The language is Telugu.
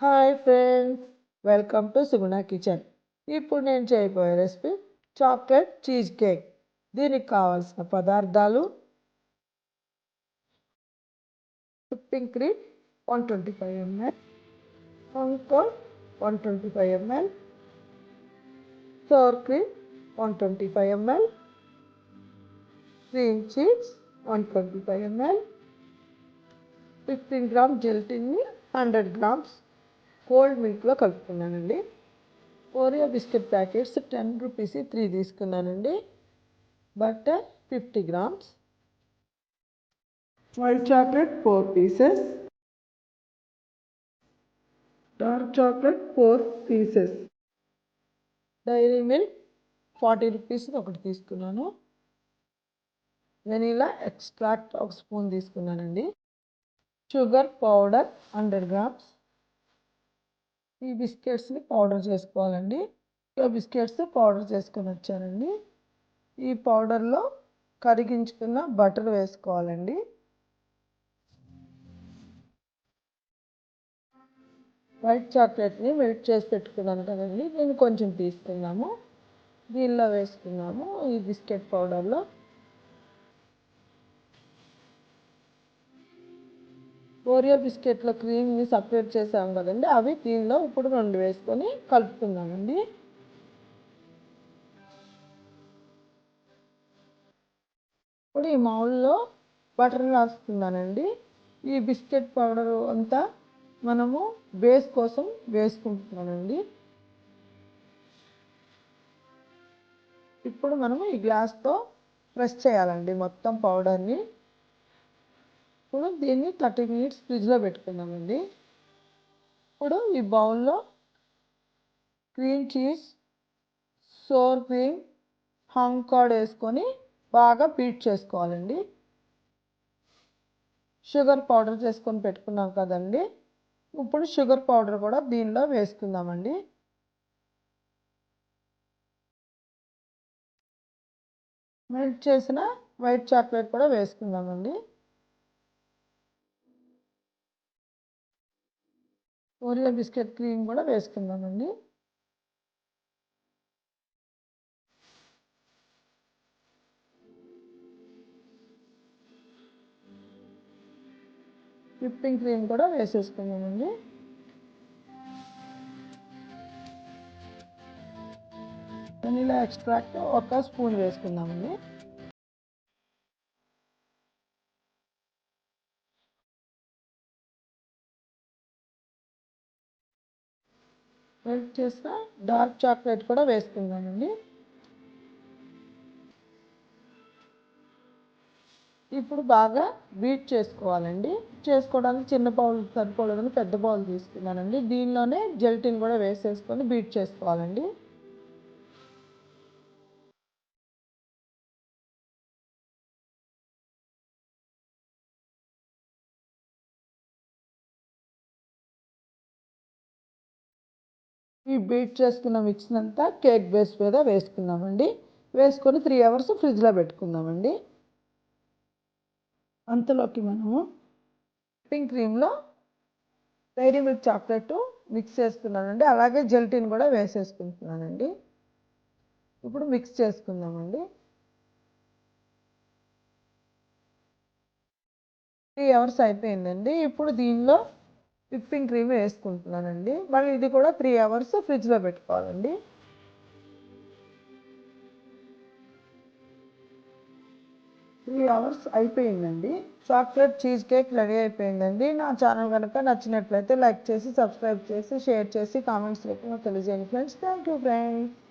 Hi friends, welcome to Suguna kitchen. ఇప్పుడు నేను చేయబోయే రెసిపీ చాక్లెట్ చీజ్ కేక్. దీనికి కావాల్సిన పదార్థాలు: whipping cream 125 ml, corn 125 ml, sour cream 125 ml, cream cheese 125 ml, 15 grams జెలటిన్ని 100 grams కోల్డ్ మిల్క్లో కలుపుకున్నానండి. ఓరియో బిస్కెట్ ప్యాకెట్స్ 10 రూపీస్ 3 తీసుకున్నానండి. Butter 50 grams, white chocolate 4 pieces, dark chocolate 4 pieces, dairy milk 40 rupees ఒకటి తీసుకున్నాను. వెనీలా ఎక్స్ట్రాక్ట్ 1 స్పూన్ తీసుకున్నానండి. Sugar powder 100 grams. ఈ బిస్కెట్స్ని పౌడర్ చేసుకోవాలండి. ఈ బిస్కెట్స్ పౌడర్ చేసుకొని వచ్చానండి. ఈ పౌడర్లో కరిగించుకున్న బటర్ వేసుకోవాలండి. వైట్ చాక్లెట్ని మెల్ట్ చేసి పెట్టుకున్నాను కదండి, దీన్ని కొంచెం తీసుకున్నాము. దీనిలో వేసుకున్నాము ఈ బిస్కెట్ పౌడర్లో. ఓరియో బిస్కెట్లో క్రీమ్ని సపరేట్ చేసాం కదండి, అవి దీనిలో ఇప్పుడు 2 వేసుకొని కలుపుకుందామండి. ఇప్పుడు ఈ మౌల్లో బటర్ రాసుకున్నానండి. ఈ బిస్కెట్ పౌడర్ అంతా మనము బేస్ కోసం వేసుకుంటున్నానండి. ఇప్పుడు మనము ఈ గ్లాస్తో ప్రెస్ చేయాలండి మొత్తం పౌడర్ని. ఇప్పుడు దీన్ని 30 minutes ఫ్రిడ్జ్లో పెట్టుకుందామండి. ఇప్పుడు ఈ బౌల్లో cream cheese, sour cream, hung curd వేసుకొని బాగా బీట్ చేసుకోవాలండి. షుగర్ పౌడర్ చేసుకొని పెట్టుకున్నాం కదండి, ఇప్పుడు షుగర్ పౌడర్ కూడా దీనిలో వేసుకుందామండి. మెల్ట్ చేసిన వైట్ చాక్లెట్ కూడా వేసుకుందామండి. ఓరియో బిస్కెట్ క్రీమ్ కూడా వేసుకుందామండి. విప్పింగ్ క్రీమ్ కూడా వేసేసుకుందామండి. వెనీలా ఎక్స్ట్రాక్ట్ 1 స్పూన్ వేసుకుందామండి. మెల్ట్ చేసిన డార్క్ చాక్లెట్ కూడా వేసుకుందామండి. ఇప్పుడు బాగా బీట్ చేసుకోవాలండి. చేసుకోవడానికి చిన్న బౌల్ సరిపోలేదని పెద్ద బౌల్ తీసుకున్నానండి. దీనిలోనే జెలటిన్ కూడా వేసేసుకొని బీట్ చేసుకోవాలండి. ఈ బీట్ చేసుకున్న మిక్స్ని అంతా కేక్ బేస్ మీద వేసుకుందామండి. వేసుకొని 3 hours ఫ్రిడ్జ్లో పెట్టుకుందామండి. అంతలోకి మనము విప్పింగ్ క్రీమ్లో డైరీ మిల్క్ చాక్లెట్ మిక్స్ చేసుకున్నానండి, అలాగే జెలటిన్ కూడా వేసేసుకుంటున్నానండి. ఇప్పుడు మిక్స్ చేసుకుందామండి. 3 hours అయిపోయిందండి. ఇప్పుడు దీనిలో విప్పింగ్ క్రీమ్ వేసుకుంటున్నానండి. మళ్ళీ ఇది కూడా 3 hours ఫ్రిడ్జ్లో పెట్టుకోవాలండి. త్రీ అవర్స్ అయిపోయిందండి. చాక్లెట్ చీజ్ కేక్ రెడీ అయిపోయిందండి. నా ఛానల్ కనుక నచ్చినట్లయితే లైక్ చేసి, సబ్స్క్రైబ్ చేసి, షేర్ చేసి, కామెంట్స్ రూపంలో తెలియజేయండి ఫ్రెండ్స్. Thank you friends.